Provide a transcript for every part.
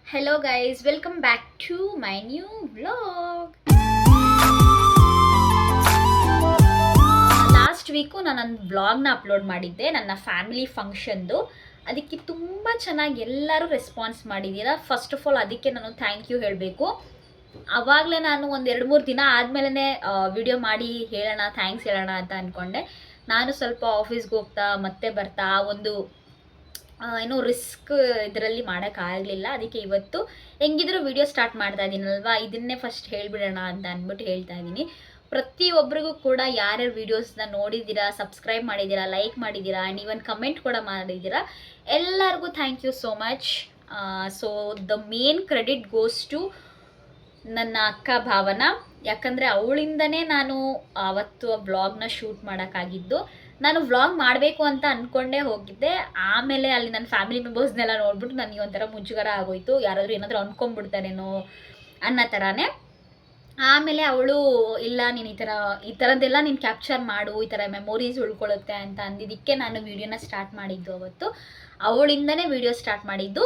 Hello guys, welcome back to my new vlog. Last week ನಾನು ನನ್ನ ವ್ಲಾಗ್ನ upload ಮಾಡಿದ್ದೆ ನನ್ನ ಫ್ಯಾಮಿಲಿ ಫಂಕ್ಷನ್ದು. ಅದಕ್ಕೆ ತುಂಬ ಚೆನ್ನಾಗಿ ಎಲ್ಲರೂ ರೆಸ್ಪಾನ್ಸ್ ಮಾಡಿದ್ದೀರಾ. ಫಸ್ಟ್ ಆಫ್ ಆಲ್ ಅದಕ್ಕೆ ನಾನು ಥ್ಯಾಂಕ್ ಯು ಹೇಳಬೇಕು. ಆವಾಗಲೇ ನಾನು ಒಂದು 2-3 ದಿನ ಆದಮೇಲೆ ವಿಡಿಯೋ ಮಾಡಿ ಥ್ಯಾಂಕ್ಸ್ ಹೇಳೋಣ ಅಂತ ಅಂದ್ಕೊಂಡೆ. ನಾನು ಸ್ವಲ್ಪ ಆಫೀಸ್ಗೆ ಹೋಗ್ತಾ ಮತ್ತೆ ಬರ್ತಾ ಒಂದು ಏನೋ ರಿಸ್ಕ್ ಇದರಲ್ಲಿ ಮಾಡೋಕ್ಕಾಗಲಿಲ್ಲ. ಅದಕ್ಕೆ ಇವತ್ತು ಹೆಂಗಿದ್ರು ವಿಡಿಯೋ ಸ್ಟಾರ್ಟ್ ಮಾಡ್ತಾ ಇದ್ದೀನಲ್ವಾ, ಇದನ್ನೇ ಫಸ್ಟ್ ಹೇಳಿಬಿಡೋಣ ಅಂತ ಅಂದ್ಬಿಟ್ಟು ಹೇಳ್ತಾ ಇದ್ದೀನಿ. ಪ್ರತಿಯೊಬ್ಬರಿಗೂ ಕೂಡ ಯಾರ್ಯಾರು ವೀಡಿಯೋಸ್ನ ನೋಡಿದ್ದೀರಾ, ಸಬ್ಸ್ಕ್ರೈಬ್ ಮಾಡಿದ್ದೀರಾ, ಲೈಕ್ ಮಾಡಿದ್ದೀರಾ ಆ್ಯಂಡ್ ಈವನ್ ಕಮೆಂಟ್ ಕೂಡ ಮಾಡಿದ್ದೀರಾ, ಎಲ್ಲರಿಗೂ thank you so much. So the main credit goes to ನನ್ನ ಅಕ್ಕ ಭಾವನಾ. ಯಾಕಂದರೆ ಅವಳಿಂದನೇ ನಾನು ಆವತ್ತು ವ್ಲಾಗ್ನ ಶೂಟ್ ಮಾಡೋಕ್ಕಾಗಿದ್ದು. ನಾನು ವ್ಲಾಗ್ ಮಾಡಬೇಕು ಅಂತ ಅಂದ್ಕೊಂಡೇ ಹೋಗಿದ್ದೆ. ಆಮೇಲೆ ಅಲ್ಲಿ ನನ್ನ ಫ್ಯಾಮಿಲಿ ಮೆಂಬರ್ಸ್ನೆಲ್ಲ ನೋಡ್ಬಿಟ್ಟು ನನಗೆ ಒಂಥರ ಮುಜುಗರ ಆಗೋಯ್ತು, ಯಾರಾದರೂ ಏನಾದರೂ ಅಂದ್ಕೊಂಡ್ಬಿಡ್ತಾರೇನೋ ಅನ್ನೋ ಥರನೇ. ಆಮೇಲೆ ಅವಳು ಇಲ್ಲ, ನೀನು ಈ ಥರದ್ದೆಲ್ಲ ನೀನು ಕ್ಯಾಪ್ಚರ್ ಮಾಡು, ಈ ಥರ ಮೆಮೊರೀಸ್ ಉಳ್ಕೊಳ್ಳುತ್ತೆ ಅಂತ ಅಂದಿದ್ದಕ್ಕೆ ನಾನು ವೀಡಿಯೋನ ಸ್ಟಾರ್ಟ್ ಮಾಡಿದ್ದು. ಅವತ್ತು ಅವಳಿಂದನೇ ವೀಡಿಯೋ ಸ್ಟಾರ್ಟ್ ಮಾಡಿದ್ದು.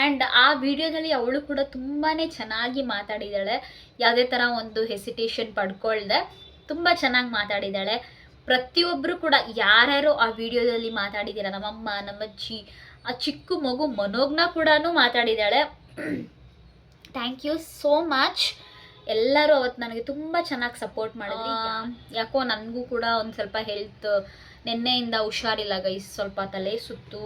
ಆ್ಯಂಡ್ ಆ ವಿಡಿಯೋದಲ್ಲಿ ಅವಳು ಕೂಡ ತುಂಬಾ ಚೆನ್ನಾಗಿ ಮಾತಾಡಿದ್ದಾಳೆ. ಯಾವುದೇ ಥರ ಒಂದು ಹೆಸಿಟೇಷನ್ ಪಡ್ಕೊಳ್ದೆ ತುಂಬ ಚೆನ್ನಾಗಿ ಮಾತಾಡಿದ್ದಾಳೆ. ಪ್ರತಿಯೊಬ್ಬರು ಕೂಡ ಯಾರ್ಯಾರು ಆ ವಿಡಿಯೋದಲ್ಲಿ ಮಾತಾಡಿದ್ದೀರ, ನಮ್ಮಮ್ಮ, ನಮ್ಮಜ್ಜಿ, ಆ ಚಿಕ್ಕ ಮಗು ಮನೋಜ್ಞ ಕೂಡ ಮಾತಾಡಿದ್ದಾಳೆ. Thank you so much. ಎಲ್ಲರೂ ಅವತ್ತು ನನಗೆ ತುಂಬ ಚೆನ್ನಾಗಿ ಸಪೋರ್ಟ್ ಮಾಡಿದ್ರಿ. ಯಾಕೋ ನನಗೂ ಕೂಡ ಒಂದು ಸ್ವಲ್ಪ ಹೆಲ್ತ್ ನಿನ್ನೆಯಿಂದ ಹುಷಾರಿಲ್ಲ ಗೈಸ್, ಸ್ವಲ್ಪ ತಲೆ ಸುತ್ತು,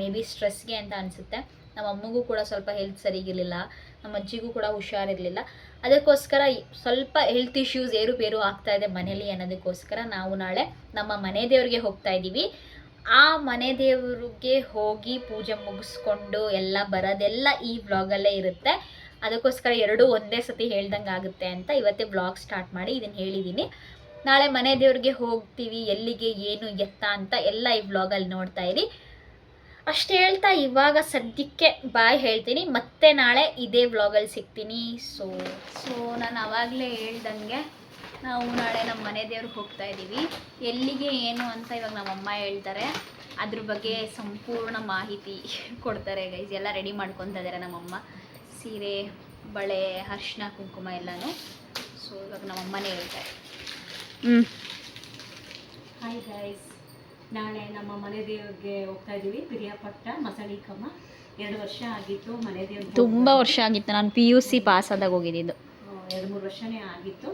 ಮೇ ಬಿ ಸ್ಟ್ರೆಸ್ಗೆ ಅಂತ ಅನಿಸುತ್ತೆ. ನಮ್ಮ ಅಮ್ಮಗೂ ಕೂಡ ಸ್ವಲ್ಪ ಹೆಲ್ತ್ ಸರಿಗಿರಲಿಲ್ಲ, ನಮ್ಮ ಅಜ್ಜಿಗೂ ಕೂಡ ಹುಷಾರಿರಲಿಲ್ಲ. ಅದಕ್ಕೋಸ್ಕರ ಸ್ವಲ್ಪ ಹೆಲ್ತ್ ಇಶ್ಯೂಸ್ ಏರುಪೇರು ಆಗ್ತಾ ಇದೆ ಮನೇಲಿ ಅನ್ನೋದಕ್ಕೋಸ್ಕರ ನಾವು ನಾಳೆ ನಮ್ಮ ಮನೆ ದೇವ್ರಿಗೆ ಹೋಗ್ತಾ ಇದ್ದೀವಿ. ಆ ಮನೆ ದೇವ್ರಿಗೆ ಹೋಗಿ ಪೂಜೆ ಮುಗಿಸ್ಕೊಂಡು ಎಲ್ಲ ಬರೋದೆಲ್ಲ ಈ ವ್ಲಾಗಲ್ಲೇ ಇರುತ್ತೆ. ಅದಕ್ಕೋಸ್ಕರ ಎರಡೂ ಒಂದೇ ಸತಿ ಹೇಳ್ದಂಗೆ ಆಗುತ್ತೆ ಅಂತ ಇವತ್ತೇ ವ್ಲಾಗ್ ಸ್ಟಾರ್ಟ್ ಮಾಡಿ ಇದನ್ನು ಹೇಳಿದ್ದೀನಿ. ನಾಳೆ ಮನೆ ದೇವ್ರಿಗೆ ಹೋಗ್ತೀವಿ, ಎಲ್ಲಿಗೆ, ಏನು, ಎತ್ತ ಅಂತ ಎಲ್ಲ ಈ ವ್ಲಾಗಲ್ಲಿ ನೋಡ್ತಾ ಇರಿ. ಅಷ್ಟು ಹೇಳ್ತಾ ಇವಾಗ ಸದ್ಯಕ್ಕೆ ಬಾಯ್ ಹೇಳ್ತೀನಿ, ಮತ್ತೆ ನಾಳೆ ಇದೇ ವ್ಲಾಗಲ್ಲಿ ಸಿಗ್ತೀನಿ. ಸೊ ನಾನು ಆವಾಗಲೇ ಹೇಳ್ದಂಗೆ ನಾವು ನಾಳೆ ನಮ್ಮ ಮನೆ ದೇವ್ರಿಗೆ ಹೋಗ್ತಾ ಇದ್ದೀವಿ. ಎಲ್ಲಿಗೆ ಏನು ಅಂತ ಇವಾಗ ನಮ್ಮಮ್ಮ ಹೇಳ್ತಾರೆ, ಅದ್ರ ಬಗ್ಗೆ ಸಂಪೂರ್ಣ ಮಾಹಿತಿ ಕೊಡ್ತಾರೆ ಗೈಸ್. ಎಲ್ಲ ರೆಡಿ ಮಾಡ್ಕೊತಾ ಇದ್ದಾರೆ ನಮ್ಮಮ್ಮ, ಸೀರೆ, ಬಳೆ, ಅರಿಶಿನ, ಕುಂಕುಮ ಎಲ್ಲನೂ. ಸೊ ಇವಾಗ ನಮ್ಮಮ್ಮನೇ ಹೇಳ್ತಾರೆ. ಹಾಯ್ ಗೈಸ್, ನಾಳೆ ನಮ್ಮ ಮನೆ ದೇವ್ರಿಗೆ ಹೋಗ್ತಾ ಇದ್ದೀವಿ. ಪಿರಿಯಾಪಟ್ಟ ಮಸಳಿಕಮ್ಮ. 2 ವರ್ಷ ಆಗಿತ್ತು ಮನೆ ದೇವ್ರಿಗೆ, ತುಂಬ ವರ್ಷ ಆಗಿತ್ತು. ನಾನು PUC ಪಾಸ್ ಆದಾಗ ಹೋಗಿದ್ದು. 2-3 ವರ್ಷನೇ ಆಗಿತ್ತು.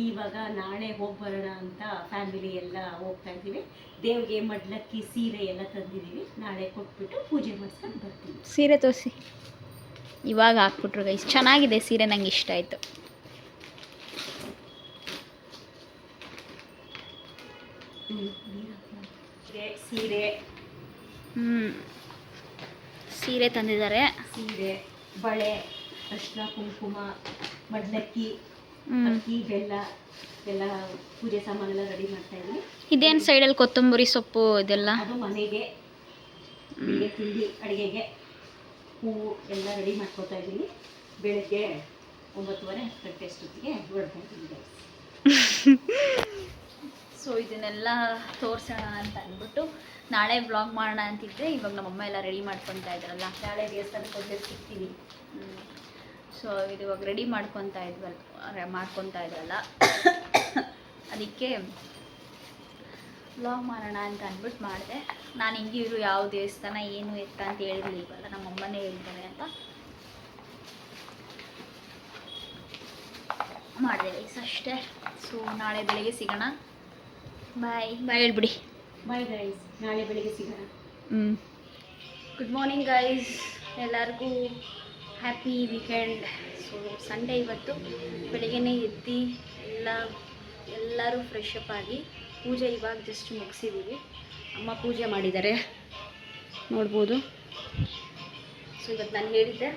ಇವಾಗ ನಾಳೆ ಹೋಗಿ ಬರೋಣ ಅಂತ ಫ್ಯಾಮಿಲಿ ಎಲ್ಲ ಹೋಗ್ತಾ ಇದ್ದೀವಿ. ದೇವ್ರಿಗೆ ಮಡ್ಲಕ್ಕಿ, ಸೀರೆ ಎಲ್ಲ ತಂದಿದ್ದೀವಿ. ನಾಳೆ ಕೊಟ್ಬಿಟ್ಟು ಪೂಜೆ ಮಾಡಿಸ್ಕೊಂಡು ಬರ್ತೀವಿ. ಸೀರೆ ತೋರಿಸಿ. ಇವಾಗ ಹಾಕ್ಬಿಟ್ರು ಗೈಸ್, ಚೆನ್ನಾಗಿದೆ ಸೀರೆ, ನಂಗೆ ಇಷ್ಟ ಆಯಿತು. ಸೀರೆ ಸೀರೆ ತಂದಿದ್ದಾರೆ. ಸೀರೆ, ಬಳೆ, ಅರಿಶಿನ, ಕುಂಕುಮ, ಮಡ್ಲಕ್ಕಿ, ಅಕ್ಕಿ, ಬೆಲ್ಲ ಎಲ್ಲ ಪೂಜೆ ಸಾಮಾನೆಲ್ಲ ರೆಡಿ ಮಾಡ್ತಾ ಇದ್ದೀವಿ. ಇದೇನು ಸೈಡಲ್ಲಿ ಕೊತ್ತಂಬರಿ ಸೊಪ್ಪು ಇದೆಲ್ಲ? ಅದು ಮನೆಗೆ ತಿಂಡಿ ಅಡುಗೆಗೆ ಹೂವು ಎಲ್ಲ ರೆಡಿ ಮಾಡ್ಕೊತಾ ಇದ್ದೀನಿ. ಬೆಳಗ್ಗೆ 9:30 ಅಷ್ಟೊತ್ತಿಗೆ ಹೊರಡ್ತಾ ಇದ್ದೀನಿ. ಸೊ ಇದನ್ನೆಲ್ಲ ತೋರಿಸೋಣ ಅಂತ ಅಂದ್ಬಿಟ್ಟು ನಾಳೆ ವ್ಲಾಗ್ ಮಾಡೋಣ ಅಂತಿದ್ದೆ. ಇವಾಗ ನಮ್ಮಮ್ಮ ಎಲ್ಲ ರೆಡಿ ಮಾಡ್ಕೊತಾ ಇದ್ದಾರಲ್ಲ, ನಾಳೆ ದೇವಸ್ಥಾನಕ್ಕೆ ಹೋಗಿ ಸಿಗ್ತೀವಿ. ಸೊ ಇದು ಇವಾಗ ರೆಡಿ ಮಾಡ್ಕೊತಾ ಇದ್ರಲ್ಲ ಅದಕ್ಕೆ ವ್ಲಾಗ್ ಮಾಡೋಣ ಅಂತ ಅಂದ್ಬಿಟ್ಟು ಮಾಡಿದೆ. ನಾನು ಹಿಂಗಿರು ಯಾವ ದೇವಸ್ಥಾನ ಏನು ಎತ್ತ ಅಂತ ಹೇಳಿರ್ಲಿಲ್ವಲ್ಲ, ನಮ್ಮಮ್ಮನೇ ಹೇಳ್ತಾರೆ ಅಂತ ಮಾಡಿದೆ ಗೈಸ್, ಅಷ್ಟೇ. ಸೊ ನಾಳೆ ಬೆಳಿಗ್ಗೆ ಸಿಗೋಣ. ಬಾಯ್ ಹೇಳ್ಬಿಡಿ. ಬಾಯ್ ಗೈಸ್, ನಾಳೆ ಬೆಳಿಗ್ಗೆ ಸಿಗೋಣ. ಗುಡ್ ಮಾರ್ನಿಂಗ್ ಗೈಸ್, ಎಲ್ಲರಿಗೂ ಹ್ಯಾಪಿ ವೀಕೆಂಡ್. ಸೊ ಸಂಡೇ ಇವತ್ತು. ಬೆಳಿಗ್ಗೆನೇ ಎದ್ದು ಎಲ್ಲರೂ ಫ್ರೆಶ್ ಅಪ್ ಆಗಿ ಪೂಜೆ ಇವಾಗ ಜಸ್ಟ್ ಮುಗಿಸಿದ್ದೀವಿ. ಅಮ್ಮ ಪೂಜೆ ಮಾಡಿದ್ದಾರೆ ನೋಡ್ಬೋದು. ಸೊ ಇವತ್ತು ನಾನು ಹೇಳಿದ್ದೆ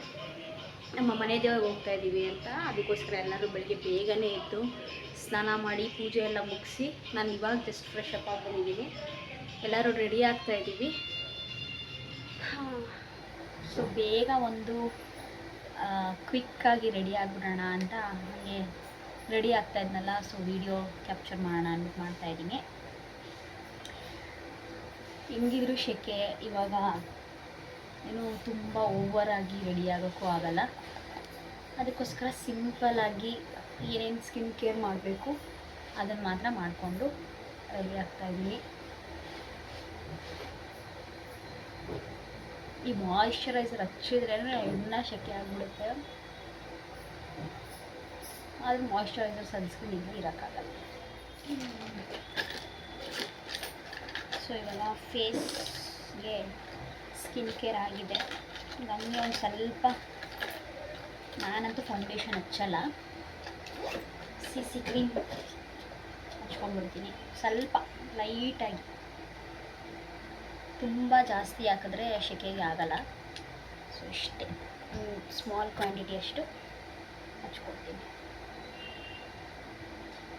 ನಮ್ಮ ಮನೆ ದೇವ್ರಿಗೆ ಹೋಗ್ತಾ ಇದ್ದೀವಿ ಅಂತ, ಅದಕ್ಕೋಸ್ಕರ ಎಲ್ಲರೂ ಬೆಳಗ್ಗೆ ಬೇಗನೆ ಎದ್ದು ಸ್ನಾನ ಮಾಡಿ ಪೂಜೆ ಎಲ್ಲ ಮುಗಿಸಿ ನಾನು ಇವಾಗ ಜಸ್ಟ್ ಫ್ರೆಶ್ ಅಪ್ ಆಗಿ ಬಂದಿದ್ದೀನಿ. ಎಲ್ಲರೂ ರೆಡಿ ಆಗ್ತಾ ಇದ್ದೀವಿ. ಸೊ ಬೇಗ ಒಂದು ಕ್ವಿಕ್ಕಾಗಿ ರೆಡಿ ಆಗಿಬಿಡೋಣ ಅಂತ ಹಾಗೆ ರೆಡಿ ಆಗ್ತಾ ಇದ್ನಲ್ಲ. ಸೊ ವಿಡಿಯೋ ಕ್ಯಾಪ್ಚರ್ ಮಾಡೋಣ ಅಂದ್ಬಿಟ್ಟು ಮಾಡ್ತಾಯಿದ್ದೀನಿ. ಹೆಂಗಿದ್ರು ಶೆಕೆ, ಇವಾಗ ಏನು ತುಂಬ ಓವರಾಗಿ ರೆಡಿ ಆಗೋಕ್ಕೂ ಆಗಲ್ಲ. ಅದಕ್ಕೋಸ್ಕರ ಸಿಂಪಲ್ಲಾಗಿ ಏನೇನು ಸ್ಕಿನ್ ಕೇರ್ ಮಾಡಬೇಕು ಅದನ್ನು ಮಾತ್ರ ಮಾಡಿಕೊಂಡು ರೆಡಿ ಆಗ್ತಾಯಿದ್ದೀನಿ. ಈ ಮಾಯಿಶ್ಚರೈಸರ್ ಹಚ್ಚಿದ್ರೆ ಎಣ್ಣೆ ಶೆಕೆ ಆಗಿಬಿಡುತ್ತೆ. ಆದರೆ ಮಾಯಿಶ್ಚರೈಸರ್ ಸನ್ಸ್ಕ್ರೀನ್ ಇಲ್ಲಿ ಇರೋಕ್ಕಾಗಲ್ಲ. ಸೊ ಇವಾಗ ಫೇಸ್ಗೆ ಸ್ಕಿನ್ ಕೇರ್ ಆಗಿದೆ. ನನಗೆ ಒಂದು ಸ್ವಲ್ಪ, ನಾನಂತೂ ಫೌಂಡೇಶನ್ ಹಚ್ಚಲ್ಲ, CC ಕ್ರೀಮ್ ಹಚ್ಕೊಂಡ್ಬಿಡ್ತೀನಿ ಸ್ವಲ್ಪ ಲೈಟಾಗಿ. ತುಂಬ ಜಾಸ್ತಿ ಹಾಕಿದ್ರೆ ಶೆಕೆಗೆ ಆಗಲ್ಲ. ಸೊ ಇಷ್ಟೇ, ಸ್ಮಾಲ್ ಕ್ವಾಂಟಿಟಿ ಅಷ್ಟು ಹಚ್ಕೊಡ್ತೀನಿ.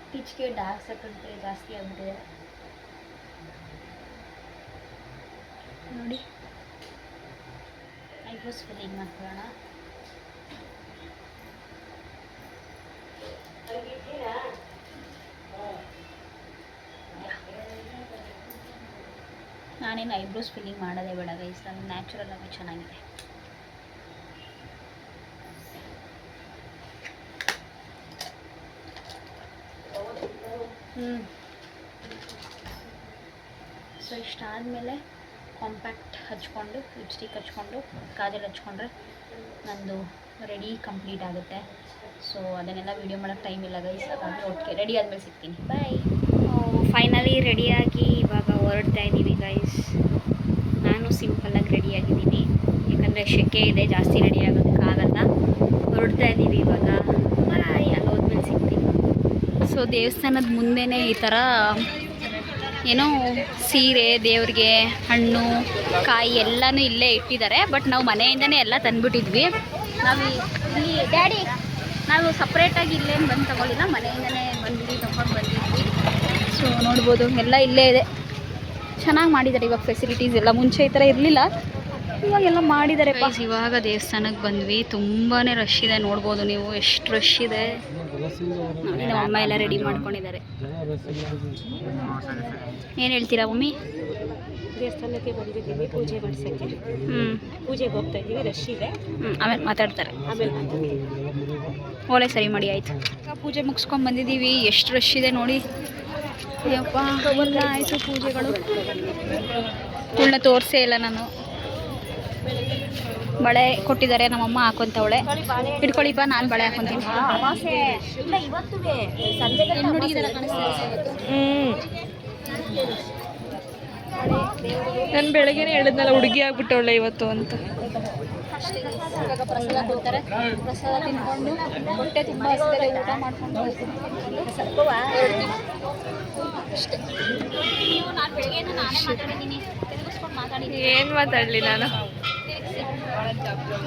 ಇತ್ತೀಚೆಗೆ ಡಾರ್ಕ್ ಸರ್ಕಲ್ ಜಾಸ್ತಿ ಆಗಿಬಿಟ್ಟಿದೆ ನೋಡಿ. ಐಬ್ರೋಸ್ ಫಿಲ್ಲಿಂಗ್ ಮಾಡ್ಕೊಳ್ಳೋಣ. ನಾನೇನು ಐಬ್ರೋಸ್ ಫಿಲ್ಲಿಂಗ್ ಮಾಡೋದೇ ಬೇಡ ಗೈಸ್, ನಾನು ನ್ಯಾಚುರಲ್ ಆಗಿ ಚೆನ್ನಾಗಿದೆ. ಸೊ ಇಷ್ಟಾದಮೇಲೆ ಕಾಂಪ್ಯಾಕ್ಟ್ ಹಚ್ಕೊಂಡು, ಲಿಪ್ಸ್ಟಿಕ್ ಹಚ್ಕೊಂಡು, ಕಾಜಲ್ ಹಚ್ಕೊಂಡ್ರೆ ನಂದು ರೆಡಿ ಕಂಪ್ಲೀಟ್ ಆಗುತ್ತೆ. ಸೊ ಅದನ್ನೆಲ್ಲ ವೀಡಿಯೋ ಮಾಡೋಕ್ಕೆ ಟೈಮ್ ಇಲ್ಲ ಗೈಸ್, ಹಾಗಾಗಿ ಒಟ್ಟಿಗೆ ರೆಡಿ ಆದಮೇಲೆ ಸಿಗ್ತೀನಿ. ಬಾಯ್. ಫೈನಲಿ ರೆಡಿಯಾಗಿ ಇವಾಗ ಹೊರಡ್ತಾ ಇದ್ದೀವಿ ಗೈಸ್. ನಾನು ಸಿಂಪಲ್ಲಾಗಿ ರೆಡಿಯಾಗಿದ್ದೀನಿ, ಯಾಕಂದರೆ ಶೆಕೆ ಇದೆ, ಜಾಸ್ತಿ ರೆಡಿ ಆಗೋದಕ್ಕಾಗಲ್ಲ. ಹೊರಡ್ತಾ ಇದ್ದೀವಿ ಇವಾಗ. ಬಾಯ್, ಅಲ್ಲಿ ಹೋದ್ಮೇಲೆ ಸಿಗ್ತೀನಿ. ಸೊ ದೇವಸ್ಥಾನದ ಮುಂದೆನೇ ಈ ಥರ ಏನೋ ಸೀರೆ, ದೇವ್ರಿಗೆ ಹಣ್ಣು ಕಾಯಿ ಎಲ್ಲನೂ ಇಲ್ಲೇ ಇಟ್ಟಿದ್ದಾರೆ. ಬಟ್ ನಾವು ಮನೆಯಿಂದನೇ ಎಲ್ಲ ತಂದುಬಿಟ್ಟಿದ್ವಿ. ನಾವು ಇಲ್ಲಿ ಡ್ಯಾಡಿ ನಾವು ಸಪ್ರೇಟಾಗಿ ಇಲ್ಲೇನು ಬಂದು ತಗೊಳ್ಳಿಲ್ಲ, ಮನೆಯಿಂದನೇ ಬಂದ್ವಿ, ತಗೊಂಡು ಬಂದಿದ್ವಿ. ಸೊ ನೋಡ್ಬೋದು ಎಲ್ಲ ಇಲ್ಲೇ ಇದೆ. ಚೆನ್ನಾಗಿ ಮಾಡಿದ್ದಾರೆ ಇವಾಗ ಫೆಸಿಲಿಟೀಸ್ ಎಲ್ಲ. ಮುಂಚೆ ಈ ಥರ ಇರಲಿಲ್ಲ, ಇವಾಗೆಲ್ಲ ಮಾಡಿದ್ದಾರೆ. ಇವಾಗ ದೇವಸ್ಥಾನಕ್ಕೆ ಬಂದ್ವಿ. ತುಂಬಾ ರಶ್ ಇದೆ, ನೋಡ್ಬೋದು ನೀವು ಎಷ್ಟು ರಶ್ ಇದೆ ನೋಡಿ. ನಮ್ಮ ಅಮ್ಮ ಎಲ್ಲ ರೆಡಿ ಮಾಡ್ಕೊಂಡಿದ್ದಾರೆ. ಏನು ಹೇಳ್ತೀರಾ ಮಮ್ಮಿ? ದೇವಸ್ಥಾನಕ್ಕೆ ಬಂದಿದ್ದೀವಿ ಪೂಜೆ ಮಾಡಿಸೋಕ್ಕೆ. ಪೂಜೆಗೆ ಹೋಗ್ತಾ ಇದ್ದೀವಿ, ರಶ್ ಇದೆ. ಆಮೇಲೆ ಮಾತಾಡ್ತಾರೆ. ಆಮೇಲೆ ಓಲೆ ಸರಿ ಮಾಡಿ ಆಯಿತು. ಪೂಜೆ ಮುಗಿಸ್ಕೊಂಡು ಬಂದಿದ್ದೀವಿ. ಎಷ್ಟು ರಶ್ ಇದೆ ನೋಡಿ. ಯಪ್ಪ, ಎಲ್ಲ ಆಯಿತು ಪೂಜೆಗಳು. ಉಳ್ಳ ತೋರಿಸೇ ಇಲ್ಲ ನಾನು. ಬಳೆ ಕೊಟ್ಟಿದ್ದಾರೆ, ನಮ್ಮಮ್ಮ ಹಾಕೊಂತವಳೆ. ಇಟ್ಕೊಳ್ಳಿ ಬಾ, ನಾನು ಬಳೆ ಹಾಕೊತೀನಿ. ನಾನು ಬೆಳಗ್ಗೆನೇ ಹೇಳಿದ್ನಲ್ಲ ಹುಡುಗಿ ಆಗ್ಬಿಟ್ಟವಳೆ ಇವತ್ತು ಅಂತ. ಇವಾಗ ಪ್ರಸಾದ ಕೊಡ್ತಾರೆ. ಪ್ರಸಾದ ತಿನ್ಕೊಂಡು ಹೊಟ್ಟೆ ತುಂಬ ಹಸಿದರೆ ಊಟ ಮಾಡಿಕೊಂಡು ಅಷ್ಟೇ. ನೀವು ನಾನು ಬೆಳಗ್ಗೆಯಿಂದ ನಾನೇ ಮಾತಾಡಿದ್ದೀನಿ, ತಿರುಗಿಸ್ಕೊಂಡು ಮಾತಾಡಿದ್ದೀನಿ. ಏನು ಮಾತಾಡಲಿ ನಾನು?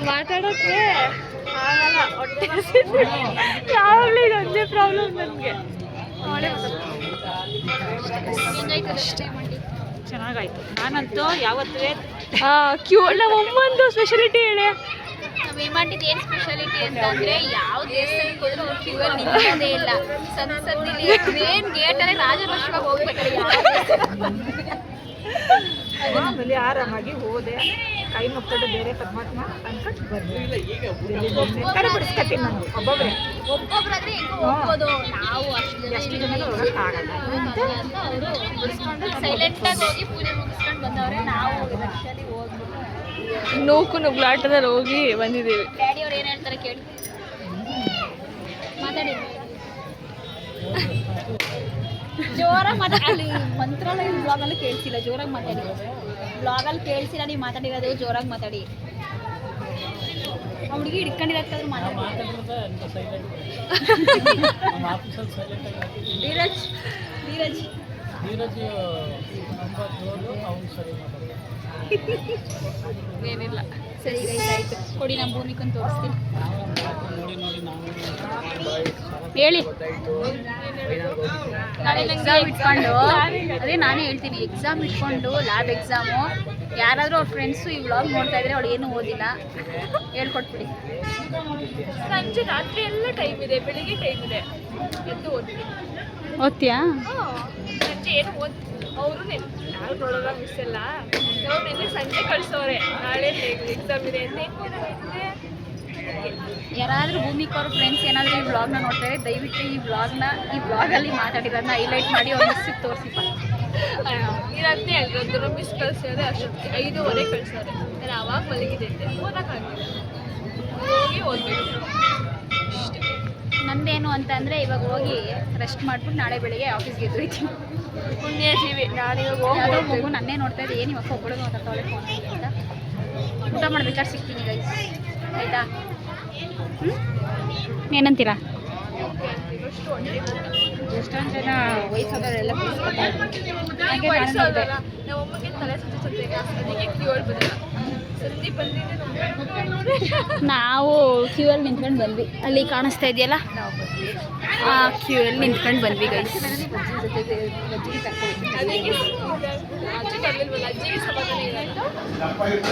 ಮಾತಾಡೋಕ್ಕೆ ಆಗಲ್ಲ, ಹೊಟ್ಟೆ ಯಾವಾಗಲೂ ಇದೊಂದೇ ಪ್ರಾಬ್ಲಮ್ ನನಗೆ. ಅಷ್ಟೇ ಮಾಡಿ ಚೆನ್ನಾಗಾಯ್ತು. ನಾನಂತೂ ಯಾವತ್ತೂ ಕ್ಯೂ ನಮ್ಮಮ್ಮಂದು ಸ್ಪೆಷಾಲಿಟಿ ಹೇಳಿ. ನಾವು ಏಮಾಟಿದ್ದು ಏನು ಸ್ಪೆಷಾಲಿಟಿ ಅಂತಂದರೆ, ಯಾವ ದೇವಸ್ಥಾನಕ್ಕೆ ಹೋದ್ರೂ ಅವ್ರು ಕ್ಯೂ ಅಲ್ಲಿ ನಿಲ್ಲೋದೇ ಇಲ್ಲ. ಸಂಸದಲ್ಲಿ ಮೇನ್ ಗೇಟಲ್ಲಿ ರಾಜರೋಷವಾಗಿ ಹೋಗ್ಬೇಕಾದ್ರೆ ಆಮೇಲೆ ಆರಾಮಾಗಿ ಹೋದೆ, ಕೈ ಮುಕ್ಕೊಂಡು ಬೇರೆ ಪರಮಾತ್ಮ ಅನ್ಕೊಂಡು ಬರ್ಬಿಡಿಸ್ಕತ್ತೀನಿ ನಾನು. ಒಬ್ಬೊಬ್ಬರಾದ್ರೆ ಹೆಂಗೋ ಹೋಗ್ಬೋದು, ನಾವು ಎಷ್ಟು ಜನ ಹೋಗೋಕ್ಕಾಗಲ್ಲ ಅಂತ ಅವರು ಮುಗಿಸ್ಕೊಂಡು ಸೈಲೆಂಟಾಗಿ ಹೋಗಿ ಪೂಜೆ ಮುಗಿಸ್ಕೊಂಡು ಬಂದವ್ರೆ. ನಾವು ರಶಲ್ಲಿ ಹೋಗ್ಬಿಟ್ಟು ನೂಕು ನುಗ್ಲಾಟದಲ್ಲಿ ಹೋಗಿ ಬಂದಿದ್ದೀವಿ. ಡ್ಯಾಡಿಯವ್ರು ಏನು ಹೇಳ್ತಾರೆ ಕೇಳಿ, ಮಾತಾಡಿ. ಜೋರಾಗಿ ಮಾತಾಡಿ. ಅಲ್ಲಿ ಮಂತ್ರಾಲಯ ಬ್ಲಾಗಲ್ಲಿ ಕೇಳಿಸಿಲ್ಲ, ಜೋರಾಗಿ ಮಾತಾಡಿ. ಬ್ಲಾಗಲ್ಲಿ ಕೇಳಿಸಿಲ್ಲ ನೀವು ಮಾತಾಡಿರೋದು, ಜೋರಾಗಿ ಮಾತಾಡಿ. ಆ ಹುಡುಗಿ ಹಿಡ್ಕೊಂಡಿರೋದ್ಕಾದ್ರೂ ಮಾತಾಡಿ. ಧೀರಜ್ ಧೀರಜ್ ಏನಿಲ್ಲ, ಸರಿ ಗೈಸ್ ಆಯಿತು. ಕೊಡಿ, ನಮ್ಮ ಭೂಮಿಕಂತ ತೋರಿಸ್ತೀನಿ. ಹೇಳಿ. ಎಕ್ಸಾಮ್ ಇಟ್ಕೊಂಡು, ಅದೇ ನಾನೇ ಹೇಳ್ತೀನಿ, ಎಕ್ಸಾಮ್ ಇಟ್ಕೊಂಡು ಲ್ಯಾಬ್ ಎಕ್ಸಾಮು. ಯಾರಾದರೂ ಅವ್ರ ಫ್ರೆಂಡ್ಸು ಈ ವ್ಲಾಗ್ ನೋಡ್ತಾ ಇದ್ರೆ ಅವಳು ಏನೂ ಓದಿಲ್ಲ, ಹೇಳ್ಕೊಟ್ಬಿಡಿ. ಸಂಜೆ ರಾತ್ರಿ ಎಲ್ಲ ಟೈಮ್ ಇದೆ, ಬೆಳಿಗ್ಗೆ ಟೈಮ್ ಇದೆ, ಎದ್ದು ಓದ್ತೀನಿ. ಓದ್ತೀಯಾ? ಸಂಜೆ ಏನು ಅವರು ಯಾರು ನೋಡೋಲ್ಲ ಮಿಸ್ ಎಲ್ಲ ನಾವು ನೆನ್ನೆ ಸಂಜೆ ಕಳಿಸೋರೆ ನಾಳೆ ಎಕ್ಸಾಮ್ ಇದೆ ಅಂತ ಯಾರಾದರೂ ಭೂಮಿಕಾ ಅವ್ರ ಫ್ರೆಂಡ್ಸ್ ಏನಾದರೂ ಈ ವ್ಲಾಗ್ನ ನೋಡ್ತಾರೆ, ದಯವಿಟ್ಟು ಈ ವ್ಲಾಗಲ್ಲಿ ಮಾತಾಡಿರೋದನ್ನ ಹೈಲೈಟ್ ಮಾಡಿ ಅವ್ರ ಮಿಸ್ಸಿಗೆ ತೋರಿಸಿಪ್ಪ. ನೀನಂತೆ ಹೇಳಿದ್ರು ಮಿಸ್ ಕಳಿಸೋರೆ ಅಷ್ಟೊತ್ತಿಗೆ 5:30 ಕಳಿಸೋರೆ. ನಾನು ಆವಾಗ ಮಲಗಿದ್ದೆ, ಓದೋಕ್ಕಾಗಿಲ್ಲ, ಹೋಗಿ ಓದಬೇಕು. ನಂದೇನು ಅಂತ ಅಂದರೆ ಇವಾಗ ಹೋಗಿ ರೆಸ್ಟ್ ಮಾಡ್ಬಿಟ್ಟು ನಾಳೆ ಬೆಳಿಗ್ಗೆ ಆಫೀಸ್ಗೆ ಎದುರಿತೀನಿ. ಪುಣ್ಯಜೀವಿ ನಾನಿವಾಗ ಯಾವುದೋ ಹೋಗಿ ಮಗು ನನ್ನೇ ನೋಡ್ತಾ ಇದೆ, ಏನು ಇವಾಗ ಒಬ್ಬಳು ಮಾತಾಡ್ತಾಳೆ ಫೋನ್ ಅಂತ. ಊಟ ಮಾಡ್ಬೇಕಾದ್ರೆ ಸಿಗ್ತೀನಿ ಗೈಸ್, ಆಯಿತಾ? ಏನಂತೀರಾ? ಎಷ್ಟೊಂದು ಜನ ವಯಸ್ಸಾದವರೆಲ್ಲ ವಯಸ್ಸಾದಲ್ಲ ನಮ್ಮಮ್ಮಗೆ ತಲೆ ಸುತ್ತೆ ಅದಕ್ಕೆ ಕ್ಯೂಲ್ ಬರಲ್ಲ. ಸಂಜೆ ಬಂದಿದ್ದೆ ನಾವು ಕ್ಯೂ ಅಲ್ಲಿ ನಿಂತ್ಕೊಂಡು ಬಂದ್ವಿ. ಅಲ್ಲಿ ಕಾಣಿಸ್ತಾ ಇದೆಯಲ್ಲ, ಆ ಕ್ಯೂ ಅಲ್ಲಿ ನಿಂತ್ಕೊಂಡು ಬಂದ್ವಿ ಗೈಸ್. ಅದಕ್ಕೆ ಅಜ್ಜಿ ಬರಲಿಲ್ವಲ್ಲ, ಅಜ್ಜಿಗೆ ಸಮಾಧಾನ ಏನಾಯಿತು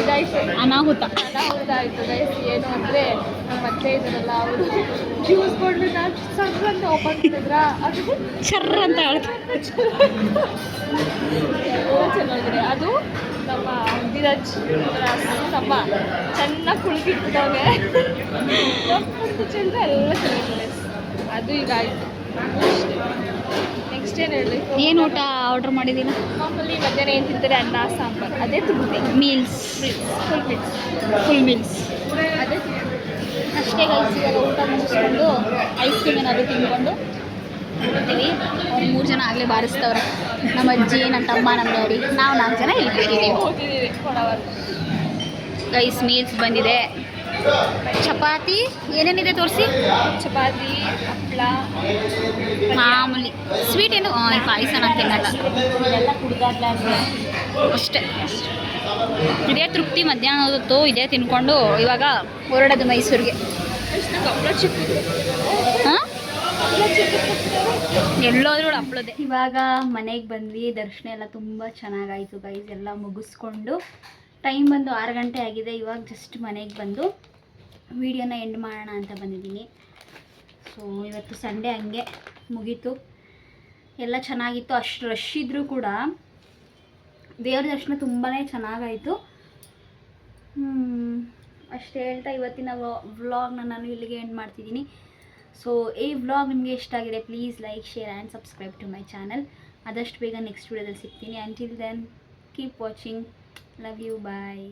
ಇದಾಯಿತು, ಅನಾಹುತ ಅನಾಹುತ ಗೈಸ್. ಏನು ಅಂದರೆ ನಮ್ಮ ಅಜ್ಜ ಇದ್ದಾರಲ್ಲ ಅವರು ಜ್ಯೂಸ್ ಕೊಡ್ಬಿಟ್ಟು ಸರ್ರ ಅಂತ ಓಪನ್ ಮಾಡಿದ್ರ ಅದು ಚರ್ರ ಅಂತ ಹೇಳ್ತಾರೆ. ಎಲ್ಲ ಚೆನ್ನಾಗಿದೆ. ಅದು ನಮ್ಮ ಧೀರಜ್ ತಮ್ಮ ಚೆನ್ನಾಗಿ ಕುಳ್ಕಿಟ್ಟಿದ್ದಾವೆ, ಚೆಂದ ಎಲ್ಲ ಚೆನ್ನಾಗಿದೆ. ಅದು ಈಗ ಆಯಿತು ಅಷ್ಟೇ. ನೆಕ್ಸ್ಟ್ ಏನು ಹೇಳಿ, ಏನು ಊಟ ಆರ್ಡ್ರ್ ಮಾಡಿದ್ದೀನ? ಮಾಮೂಲಿ ಮಧ್ಯಾಹ್ನ ಏನು ತಿಂತಾರೆ, ಅನ್ನ ಸಾಂಬಾರು, ಅದೇ ತಿಂತೀನಿ. ಮೀಲ್ಸ್, ಫುಲ್ ಮೀಲ್ಸ್ ಅದೇ ಅಷ್ಟೇ ಗೈಸ್. ಇವಾಗ ಊಟ ಮುಗಿಸ್ಕೊಂಡು ಐಸ್ ಕ್ರೀಮ್ ಏನಾದರೂ ತಿಂದ್ಕೊಂಡು ಹೋಗ್ತೀವಿ. ಅವ್ರು 3 ಜನ ಆಗಲೇ ಬಾರಿಸ್ತವ್ರೆ, ನಮ್ಮ ಅಜ್ಜಿ, ನನ್ನ ತಮ್ಮ, ನಮ್ಮ ಡ್ಯಾಡಿ, ನಾವು 4 ಜನ ಇಲ್ಲಿ ಕೂತಿದ್ದೀವಿ ಹೋಗಿದ್ದೀವಿ ಕೊಡವರು. ಗೈಸ್. ಮೀಲ್ಸ್ ಬಂದಿದೆ, ಚಪಾತಿ, ಏನೇನಿದೆ ತೋರಿಸಿ. ಚಪಾತಿ, ಹಪ್ಪಳ, ಮಾಮೂಲಿ ಸ್ವೀಟ್ ಏನು ಪಾಯಸ ನಾನು ತಿನ್ನಲ್ಲ ಇದೆಲ್ಲ ಕುಡ್ದಾದ್ಮೇಲೆ ಅಷ್ಟೇ. ಇದೇ ತೃಪ್ತಿ. ಮಧ್ಯಾಹ್ನ ಹೊತ್ತು ಇದೇ ತಿನ್ಕೊಂಡು ಇವಾಗ ಹೊರಡೋದು ಮೈಸೂರಿಗೆ. ಎಷ್ಟು ಹಪ್ಪಳ ಚಿಕ್ಕಿದೆ, ಹಾಂ, ಎಲ್ಲೋದ್ರೂ ಹಪ್ಪಳದೆ. ಇವಾಗ ಮನೆಗೆ ಬಂದ್ವಿ. ದರ್ಶನ ಎಲ್ಲ ತುಂಬ ಚೆನ್ನಾಗಾಯಿತು ಗೈಸ್. ಎಲ್ಲ ಮುಗಿಸ್ಕೊಂಡು ಟೈಮ್ ಬಂದು 6 ಗಂಟೆ ಆಗಿದೆ. ಇವಾಗ ಜಸ್ಟ್ ಮನೆಗೆ ಬಂದು ವಿಡಿಯೋನ ಎಂಡ್ ಮಾಡೋಣ ಅಂತ ಬಂದಿದ್ದೀನಿ. ಸೊ ಇವತ್ತು ಸಂಡೇ ಹಂಗೆ ಮುಗೀತು, ಎಲ್ಲ ಚೆನ್ನಾಗಿತ್ತು. ಅಷ್ಟು ರಶ್ ಇದ್ದರೂ ಕೂಡ ದೇವ್ರ ದರ್ಶನ ತುಂಬಾ ಚೆನ್ನಾಗಾಯಿತು. ಅಷ್ಟು ಹೇಳ್ತಾ ಇವತ್ತಿನ ವ್ಲಾಗ್ನ ನಾನು ಇಲ್ಲಿಗೆ ಎಂಡ್ ಮಾಡ್ತಿದ್ದೀನಿ. ಸೊ ಈ ವ್ಲಾಗ್ ನಿಮಗೆ ಇಷ್ಟ ಆಗಿದೆ, please like, share and subscribe to my channel. ಆದಷ್ಟು ಬೇಗ ನೆಕ್ಸ್ಟ್ ವೀಡಿಯೋದಲ್ಲಿ ಸಿಗ್ತೀನಿ. Until then keep watching. Love you, bye.